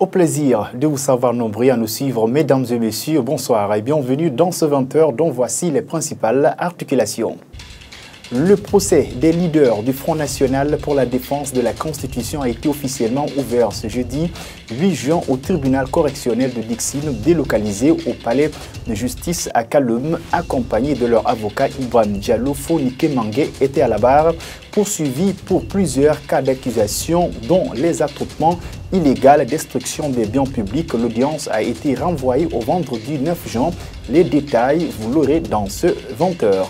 Au plaisir de vous savoir nombreux à nous suivre, mesdames et messieurs, bonsoir et bienvenue dans ce 20h dont voici les principales articulations. Le procès des leaders du Front National pour la défense de la Constitution a été officiellement ouvert ce jeudi 8 juin au tribunal correctionnel de Dixine, délocalisé au palais de justice à Kaloum, accompagné de leur avocat Ibrahim Diallo. Fonike Mangue était à la barre, poursuivi pour plusieurs cas d'accusation, dont les attroupements illégaux, destruction des biens publics. L'audience a été renvoyée au vendredi 9 juin. Les détails, vous l'aurez dans ce 20h.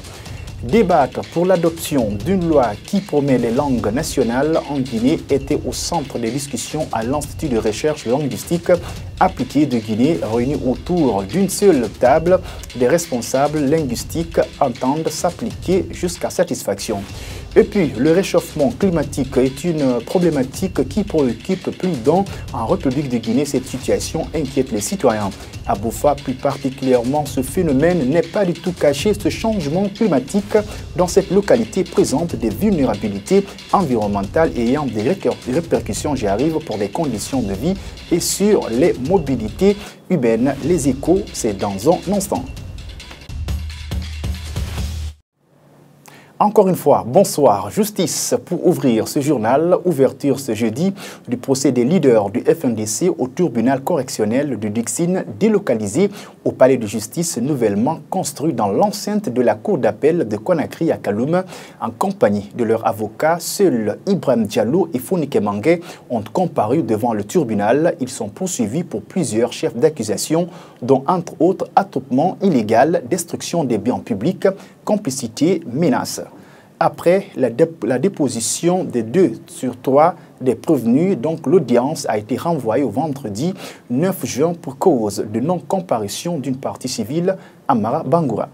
Débattre pour l'adoption d'une loi qui promet les langues nationales en Guinée était au centre des discussions à l'Institut de recherche linguistique appliquée de Guinée, réunis autour d'une seule table. Les responsables linguistiques entendent s'appliquer jusqu'à satisfaction. Et puis, le réchauffement climatique est une problématique qui préoccupe plus d'un en République de Guinée. Cette situation inquiète les citoyens. À Boufa, plus particulièrement, ce phénomène n'est pas du tout caché. Ce changement climatique dans cette localité présente des vulnérabilités environnementales ayant des répercussions, j'y arrive, pour les conditions de vie et sur les mobilités urbaines. Les échos, c'est dans un instant. Encore une fois, bonsoir. Justice pour ouvrir ce journal. Ouverture ce jeudi du procès des leaders du FNDC au tribunal correctionnel de Dixine, délocalisé au palais de justice nouvellement construit dans l'enceinte de la cour d'appel de Conakry à Kaloum. En compagnie de leurs avocats, seuls Ibrahim Diallo et Fonike Mangue ont comparu devant le tribunal. Ils sont poursuivis pour plusieurs chefs d'accusation, dont entre autres attroupement illégal, destruction des biens publics, complicité, menace. Après la déposition des 2 sur 3 des prévenus, donc l'audience a été renvoyée au vendredi 9 juin pour cause de non-comparution d'une partie civile, Amara Bangoura.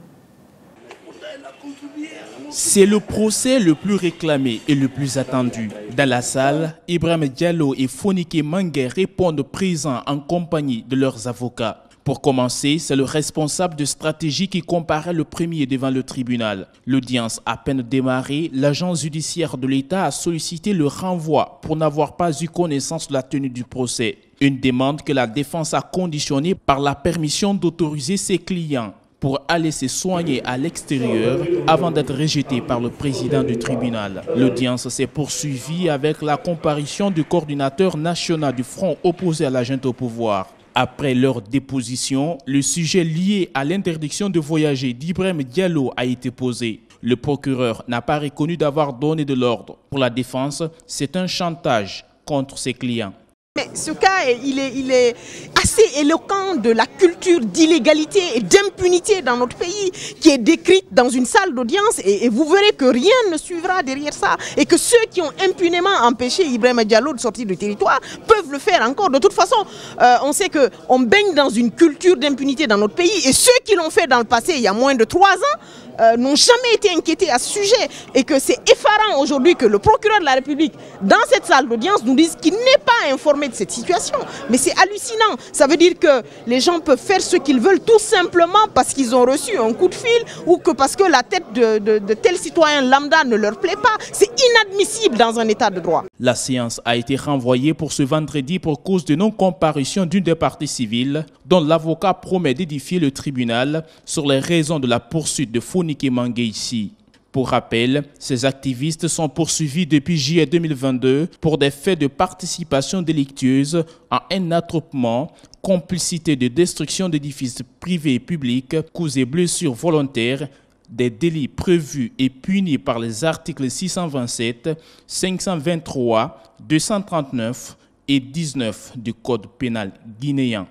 C'est le procès le plus réclamé et le plus attendu. Dans la salle, Ibrahim Diallo et Fonike Mangue répondent présents en compagnie de leurs avocats. Pour commencer, c'est le responsable de stratégie qui comparaît le premier devant le tribunal. L'audience à peine démarrée, l'agence judiciaire de l'État a sollicité le renvoi pour n'avoir pas eu connaissance de la tenue du procès. Une demande que la défense a conditionnée par la permission d'autoriser ses clients pour aller se soigner à l'extérieur avant d'être rejeté par le président du tribunal. L'audience s'est poursuivie avec la comparution du coordinateur national du front opposé à la junte au pouvoir. Après leur déposition, le sujet lié à l'interdiction de voyager d'Ibrahim Diallo a été posé. Le procureur n'a pas reconnu d'avoir donné de l'ordre. Pour la défense, c'est un chantage contre ses clients. Mais ce cas, il est assez éloquent de la culture d'illégalité et d'impunité dans notre pays qui est décrite dans une salle d'audience et vous verrez que rien ne suivra derrière ça et que ceux qui ont impunément empêché Ibrahim Diallo de sortir du territoire peuvent le faire encore. De toute façon, on sait qu'on baigne dans une culture d'impunité dans notre pays et ceux qui l'ont fait dans le passé il y a moins de 3 ans n'ont jamais été inquiétés à ce sujet et que c'est effarant aujourd'hui que le procureur de la République dans cette salle d'audience nous dise qu'il n'est pas informé de cette situation. Mais c'est hallucinant. Ça veut dire que les gens peuvent faire ce qu'ils veulent tout simplement parce qu'ils ont reçu un coup de fil ou que parce que la tête de tel citoyen lambda ne leur plaît pas. C'est inadmissible dans un état de droit. La séance a été renvoyée pour ce vendredi pour cause de non-comparution d'une des parties civiles dont l'avocat promet d'édifier le tribunal sur les raisons de la poursuite de Fonike Mangue ici. Pour rappel, ces activistes sont poursuivis depuis juillet 2022 pour des faits de participation délictueuse à un attroupement, complicité de destruction d'édifices privés et publics, coups et blessures volontaires, des délits prévus et punis par les articles 627, 523, 239 et 19 du Code pénal guinéen.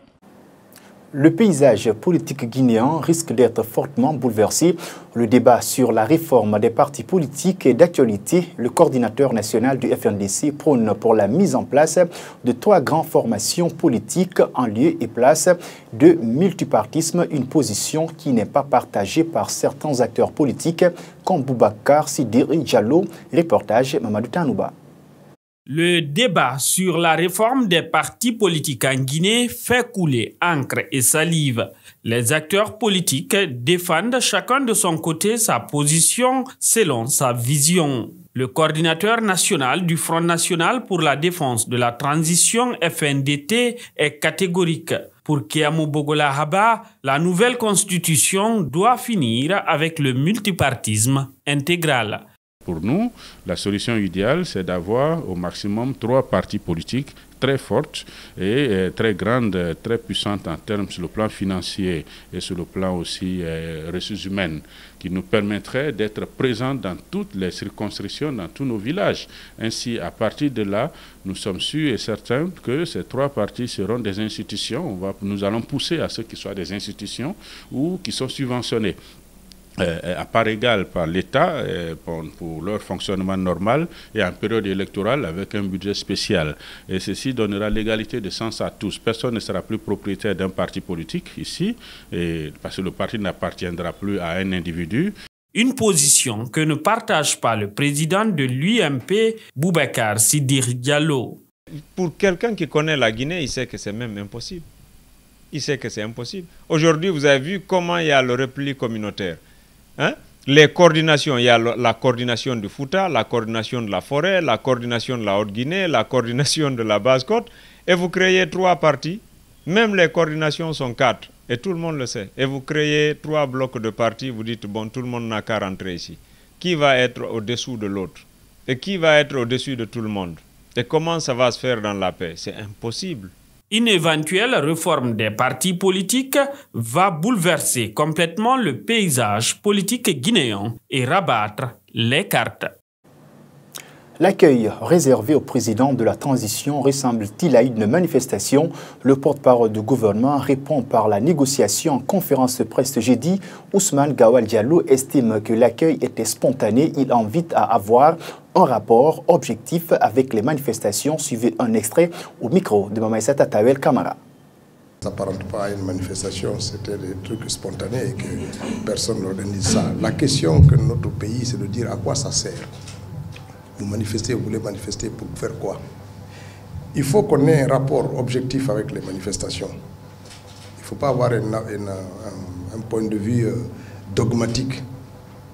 Le paysage politique guinéen risque d'être fortement bouleversé. Le débat sur la réforme des partis politiques est d'actualité. Le coordinateur national du FNDC prône pour la mise en place de 3 grandes formations politiques en lieu et place de multipartisme, une position qui n'est pas partagée par certains acteurs politiques comme Boubacar Sidiri Diallo. Reportage Mamadou Tanouba. Le débat sur la réforme des partis politiques en Guinée fait couler encre et salive. Les acteurs politiques défendent chacun de son côté sa position selon sa vision. Le coordinateur national du Front national pour la défense de la transition FNDT est catégorique. Pour Kéamou Bogola Haba, la nouvelle constitution doit finir avec le multipartisme intégral. Pour nous, la solution idéale, c'est d'avoir au maximum 3 partis politiques très fortes et très grandes, très puissantes en termes sur le plan financier et sur le plan aussi ressources humaines, qui nous permettraient d'être présents dans toutes les circonscriptions, dans tous nos villages. Ainsi, à partir de là, nous sommes sûrs et certains que ces 3 partis seront des institutions. Nous allons pousser à ce qu'ils soient des institutions ou qui sont subventionnés à part égale par l'État pour leur fonctionnement normal et en période électorale avec un budget spécial. Et ceci donnera l'égalité de sens à tous. Personne ne sera plus propriétaire d'un parti politique ici, parce que le parti n'appartiendra plus à un individu. Une position que ne partage pas le président de l'UMP, Boubacar Siddir Diallo. Pour quelqu'un qui connaît la Guinée, il sait que c'est même impossible. Il sait que c'est impossible. Aujourd'hui, vous avez vu comment il y a le repli communautaire. Les coordinations, il y a la coordination du Fouta, la coordination de la forêt, la coordination de la Haute-Guinée, la coordination de la Basse-Côte, et vous créez 3 partis. Même les coordinations sont 4, et tout le monde le sait. Et vous créez 3 blocs de partis, vous dites, bon, tout le monde n'a qu'à rentrer ici. Qui va être au-dessous de l'autre? Et qui va être au-dessus de tout le monde? Et comment ça va se faire dans la paix? C'est impossible. Une éventuelle réforme des partis politiques va bouleverser complètement le paysage politique guinéen et rabattre les cartes. L'accueil réservé au président de la transition ressemble-t-il à une manifestation? Le porte-parole du gouvernement répond par la négociation en conférence de presse jeudi. Ousmane Gawal Diallo estime que l'accueil était spontané. Il invite à avoir un rapport objectif avec les manifestations. Suivez un extrait au micro de Mamaïsata Tawel Kamara. Ça s'apparente pas à une manifestation, c'était des trucs spontanés et que personne n'organise ça. La question que notre pays, c'est de dire à quoi ça sert. Vous manifestez, vous voulez manifester pour faire quoi? Il faut qu'on ait un rapport objectif avec les manifestations. Il ne faut pas avoir un point de vue dogmatique.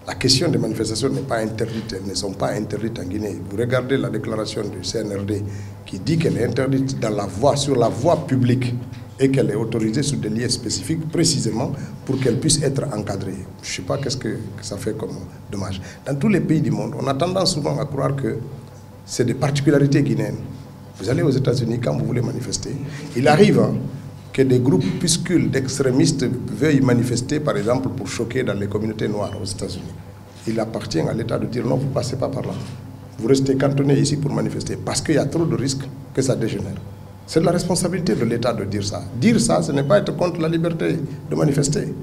La question des manifestations n'est pas interdite, elles ne sont pas interdites en Guinée. Vous regardez la déclaration du CNRD qui dit qu'elle est interdite sur la voie publique et qu'elle est autorisée sous des lieux spécifiques précisément pour qu'elle puisse être encadrée. Je ne sais pas qu'est-ce que ça fait comme dommage. Dans tous les pays du monde, on a tendance souvent à croire que c'est des particularités guinéennes. Vous allez aux États-Unis quand vous voulez manifester. Il arrive que des groupuscules d'extrémistes veuillent manifester, par exemple, pour choquer dans les communautés noires aux États-Unis. Il appartient à l'État de dire non, vous ne passez pas par là. Vous restez cantonné ici pour manifester parce qu'il y a trop de risques que ça dégénère. C'est de la responsabilité de l'État de dire ça. Dire ça, ce n'est pas être contre la liberté de manifester.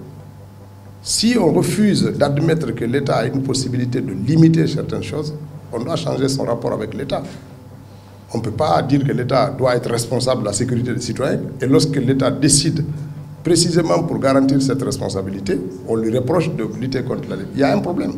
Si on refuse d'admettre que l'État a une possibilité de limiter certaines choses, on doit changer son rapport avec l'État. On ne peut pas dire que l'État doit être responsable de la sécurité des citoyens et lorsque l'État décide précisément pour garantir cette responsabilité, on lui reproche de lutter contre la liberté. Il y a un problème.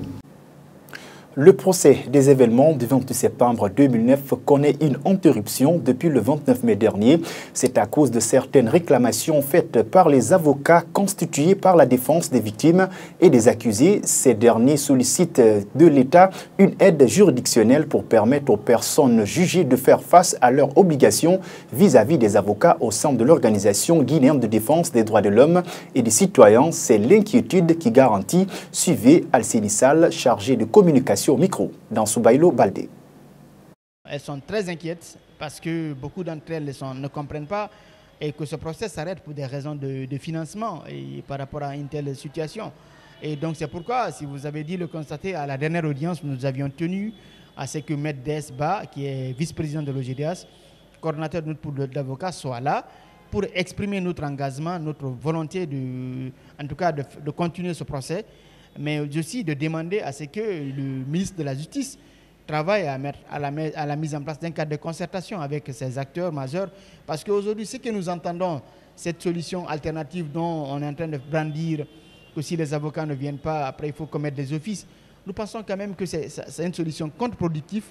Le procès des événements du 28 septembre 2009 connaît une interruption depuis le 29 mai dernier. C'est à cause de certaines réclamations faites par les avocats constitués par la défense des victimes et des accusés. Ces derniers sollicitent de l'État une aide juridictionnelle pour permettre aux personnes jugées de faire face à leurs obligations vis-à-vis des avocats au sein de l'Organisation guinéenne de défense des droits de l'homme et des citoyens. C'est l'inquiétude qui garantit. Suivez Alcéni Sall, chargé de communication au micro dans Soubaïlo Baldé. Elles sont très inquiètes parce que beaucoup d'entre elles ne comprennent pas et que ce procès s'arrête pour des raisons de financement et par rapport à une telle situation. Et donc c'est pourquoi, si vous avez dit le constater, à la dernière audience, nous avions tenu à ce que Maître Desba, qui est vice-président de l'OGDAS, coordonnateur de notre pool d'avocats, soit là pour exprimer notre engagement, notre volonté en tout cas de continuer ce procès, mais aussi de demander à ce que le ministre de la Justice travaille à la mise en place d'un cadre de concertation avec ces acteurs majeurs. Parce qu'aujourd'hui, ce que nous entendons, cette solution alternative dont on est en train de brandir, que si les avocats ne viennent pas, après il faut commettre des offices, nous pensons quand même que c'est une solution contre-productive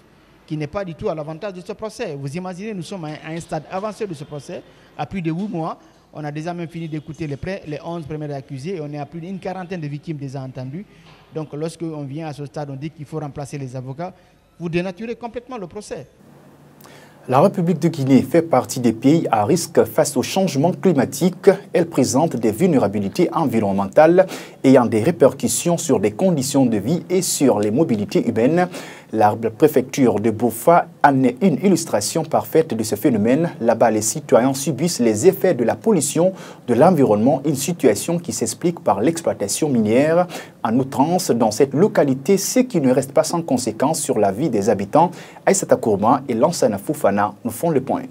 qui n'est pas du tout à l'avantage de ce procès. Vous imaginez, nous sommes à un stade avancé de ce procès, à plus de 8 mois. On a déjà même fini d'écouter les 11 premiers accusés et on est à plus d'une quarantaine de victimes déjà entendues. Donc lorsqu'on vient à ce stade, on dit qu'il faut remplacer les avocats. Vous dénaturez complètement le procès. La République de Guinée fait partie des pays à risque face au changement climatique. Elle présente des vulnérabilités environnementales ayant des répercussions sur les conditions de vie et sur les mobilités humaines. La préfecture de Bofa en est une illustration parfaite de ce phénomène. Là-bas, les citoyens subissent les effets de la pollution de l'environnement, une situation qui s'explique par l'exploitation minière en outrance dans cette localité, ce qui ne reste pas sans conséquence sur la vie des habitants. Aïssata Kourma et Lansana Foufana nous font le point.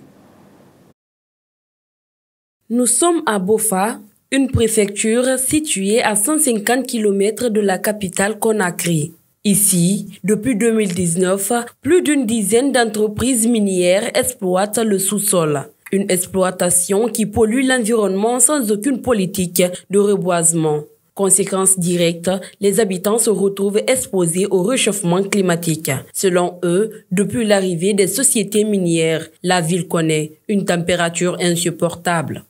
Nous sommes à Bofa, une préfecture située à 150 km de la capitale Conakry. Ici, depuis 2019, plus d'une dizaine d'entreprises minières exploitent le sous-sol. Une exploitation qui pollue l'environnement sans aucune politique de reboisement. Conséquence directe, les habitants se retrouvent exposés au réchauffement climatique. Selon eux, depuis l'arrivée des sociétés minières, la ville connaît une température insupportable.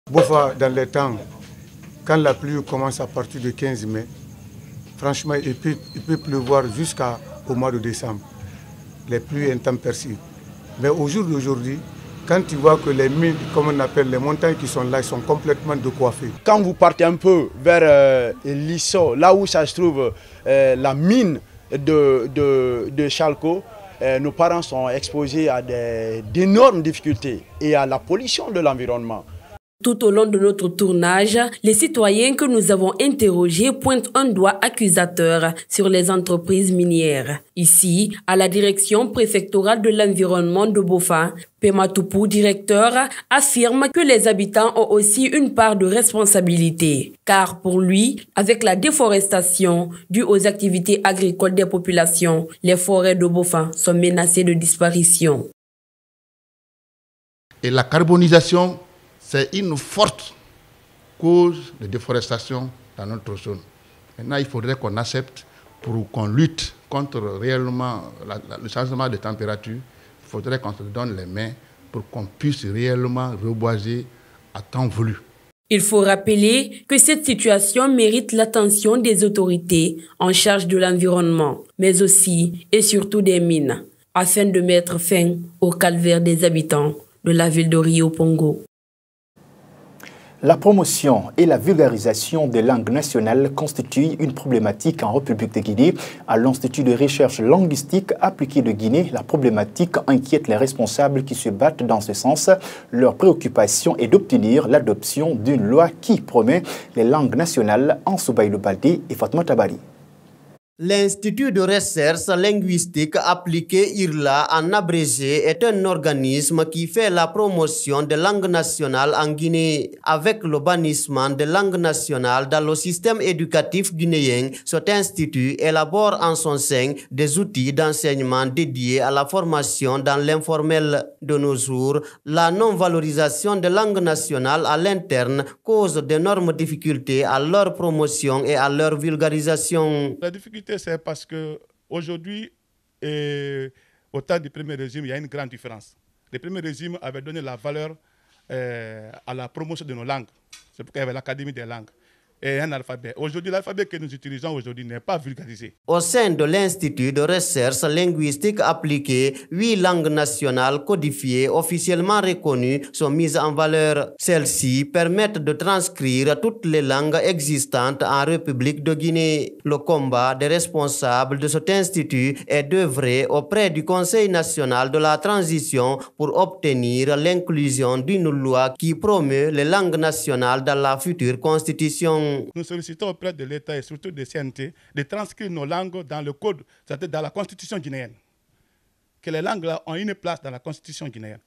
Bofa, dans les temps, quand la pluie commence à partir du 15 mai, franchement, il peut pleuvoir jusqu'au mois de décembre. Les pluies intempestives. Mais au jour d'aujourd'hui, quand tu vois que les mines, comme on appelle les montagnes qui sont là, sont complètement décoiffées. Quand vous partez un peu vers l'Isso, là où ça se trouve la mine de Chalco, nos parents sont exposés à d'énormes difficultés et à la pollution de l'environnement. Tout au long de notre tournage, les citoyens que nous avons interrogés pointent un doigt accusateur sur les entreprises minières. Ici, à la direction préfectorale de l'environnement de Bofa, Pema Toupou, directeur, affirme que les habitants ont aussi une part de responsabilité. Car pour lui, avec la déforestation due aux activités agricoles des populations, les forêts de Bofa sont menacées de disparition. Et la carbonisation, c'est une forte cause de déforestation dans notre zone. Maintenant, il faudrait qu'on accepte, pour qu'on lutte contre réellement le changement de température, il faudrait qu'on se donne les mains pour qu'on puisse réellement reboiser à temps voulu. Il faut rappeler que cette situation mérite l'attention des autorités en charge de l'environnement, mais aussi et surtout des mines, afin de mettre fin au calvaire des habitants de la ville de Rio Pongo. La promotion et la vulgarisation des langues nationales constituent une problématique en République de Guinée. À l'Institut de recherche linguistique appliquée de Guinée, la problématique inquiète les responsables qui se battent dans ce sens. Leur préoccupation est d'obtenir l'adoption d'une loi qui promet les langues nationales en Soubaïlou Baldé et Fatma Tabari. L'Institut de recherche linguistique appliquée IRLA en abrégé est un organisme qui fait la promotion des langues nationales en Guinée. Avec le bannissement des langues nationales dans le système éducatif guinéen, cet institut élabore en son sein des outils d'enseignement dédiés à la formation dans l'informel. De nos jours, la non-valorisation des langues nationales à l'interne cause d'énormes difficultés à leur promotion et à leur vulgarisation. La difficulté, c'est parce qu'aujourd'hui, au temps du premier régime, il y a une grande différence. Le premier régime avait donné la valeur à la promotion de nos langues. C'est pourquoi il y avait l'Académie des langues et un alphabet. Aujourd'hui, l'alphabet que nous utilisons aujourd'hui n'est pas vulgarisé. Au sein de l'Institut de recherche linguistique appliquée, 8 langues nationales codifiées officiellement reconnues sont mises en valeur. Celles-ci permettent de transcrire toutes les langues existantes en République de Guinée. Le combat des responsables de cet institut est d'œuvrer auprès du Conseil national de la transition pour obtenir l'inclusion d'une loi qui promeut les langues nationales dans la future constitution. Nous sollicitons auprès de l'État et surtout des CNT de transcrire nos langues dans le code, c'est-à-dire dans la constitution guinéenne. Que les langues là ont une place dans la constitution guinéenne.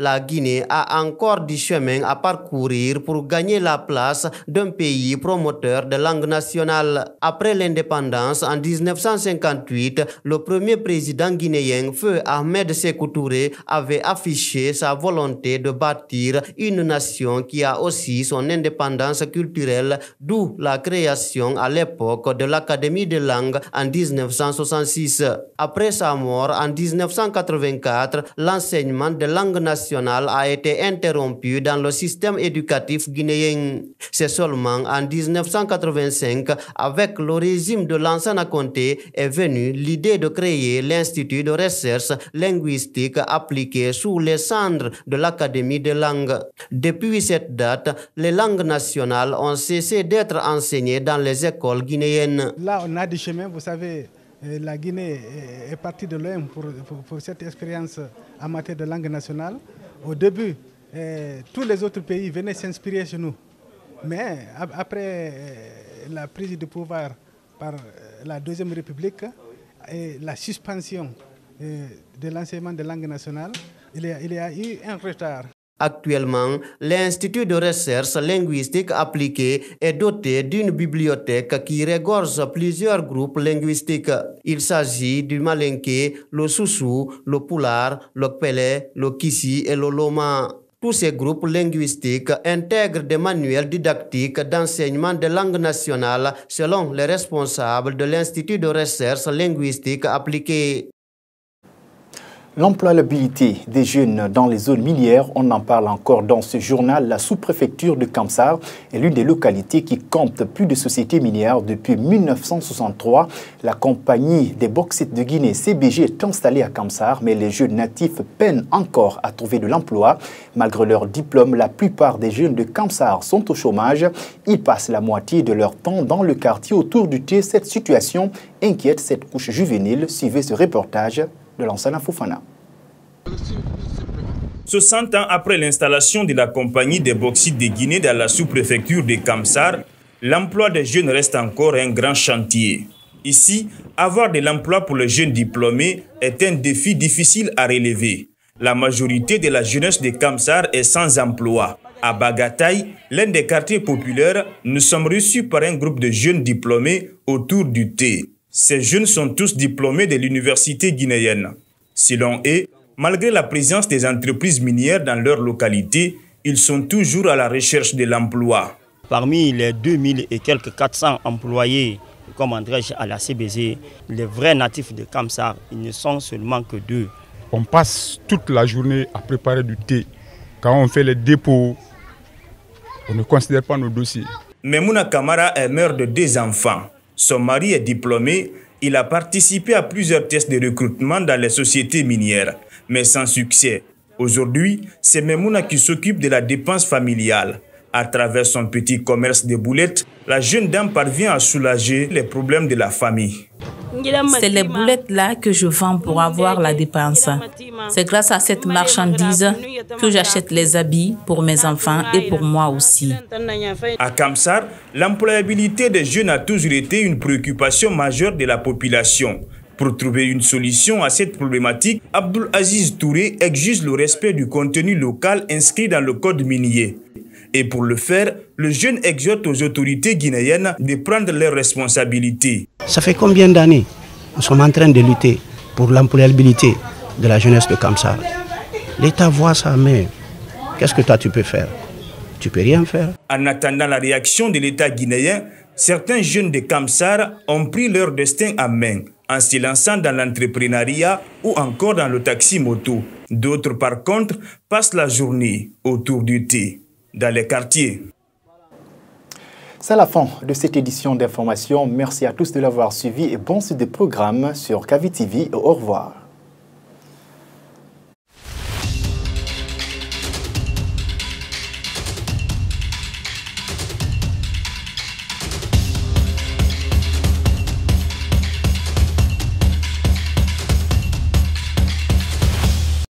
La Guinée a encore du chemin à parcourir pour gagner la place d'un pays promoteur de langue nationale. Après l'indépendance en 1958, le premier président guinéen, Feu Ahmed Sékou Touré, avait affiché sa volonté de bâtir une nation qui a aussi son indépendance culturelle, d'où la création à l'époque de l'Académie des langues en 1966. Après sa mort en 1984, l'enseignement des langues nationales a été interrompu dans le système éducatif guinéen. C'est seulement en 1985, avec le régime de Lansana Conté, est venue l'idée de créer l'Institut de recherche linguistique appliquée sous les cendres de l'Académie des langues. Depuis cette date, les langues nationales ont cessé d'être enseignées dans les écoles guinéennes. Là, on a du chemin, vous savez. La Guinée est partie de loin pour cette expérience en matière de langue nationale. Au début, tous les autres pays venaient s'inspirer chez nous. Mais après la prise de pouvoir par la Deuxième République et la suspension de l'enseignement de langue nationale, il y a eu un retard. Actuellement, l'Institut de recherche linguistique appliquée est doté d'une bibliothèque qui regorge plusieurs groupes linguistiques. Il s'agit du malinké, le soussou, le pulaar, le kpélé, le kissi et le loma. Tous ces groupes linguistiques intègrent des manuels didactiques d'enseignement de langue nationale selon les responsables de l'Institut de recherche linguistique appliquée. L'employabilité des jeunes dans les zones minières, on en parle encore dans ce journal. La sous-préfecture de Kamsar est l'une des localités qui compte plus de sociétés minières depuis 1963. La compagnie des bauxites de Guinée, CBG, est installée à Kamsar, mais les jeunes natifs peinent encore à trouver de l'emploi. Malgré leur diplôme, la plupart des jeunes de Kamsar sont au chômage. Ils passent la moitié de leur temps dans le quartier autour du thé. Cette situation inquiète cette couche juvénile. Suivez ce reportage de Lansana Fofana. 60 ans après l'installation de la compagnie des bauxites de Guinée dans la sous-préfecture de Kamsar, l'emploi des jeunes reste encore un grand chantier. Ici, avoir de l'emploi pour les jeunes diplômés est un défi difficile à relever. La majorité de la jeunesse de Kamsar est sans emploi. À Bagataï, l'un des quartiers populaires, nous sommes reçus par un groupe de jeunes diplômés autour du thé. Ces jeunes sont tous diplômés de l'université guinéenne. Selon eux, malgré la présence des entreprises minières dans leur localité, ils sont toujours à la recherche de l'emploi. Parmi les 2000 et quelques 400 employés, comme dirais-je à la CBG, les vrais natifs de Kamsar, ils ne sont seulement que 2. On passe toute la journée à préparer du thé. Quand on fait les dépôts, on ne considère pas nos dossiers. Memouna Kamara est mère de 2 enfants. Son mari est diplômé. Il a participé à plusieurs tests de recrutement dans les sociétés minières, mais sans succès. Aujourd'hui, c'est Memouna qui s'occupe de la dépense familiale. À travers son petit commerce de boulettes, la jeune dame parvient à soulager les problèmes de la famille. C'est les boulettes-là que je vends pour avoir la dépense. C'est grâce à cette marchandise que j'achète les habits pour mes enfants et pour moi aussi. À Kamsar, l'employabilité des jeunes a toujours été une préoccupation majeure de la population. Pour trouver une solution à cette problématique, Abdul Aziz Touré exige le respect du contenu local inscrit dans le code minier. Et pour le faire, le jeune exhorte aux autorités guinéennes de prendre leurs responsabilités. Ça fait combien d'années nous sommes en train de lutter pour l'employabilité de la jeunesse de Kamsar? L'État voit ça, mais qu'est-ce que toi tu peux faire? Tu peux rien faire. En attendant la réaction de l'État guinéen, certains jeunes de Kamsar ont pris leur destin en main en se lançant dans l'entrepreneuriat ou encore dans le taxi-moto. D'autres, par contre, passent la journée autour du thé dans les quartiers. C'est la fin de cette édition d'information. Merci à tous de l'avoir suivi et bon suite des programmes sur KVTV. Au revoir.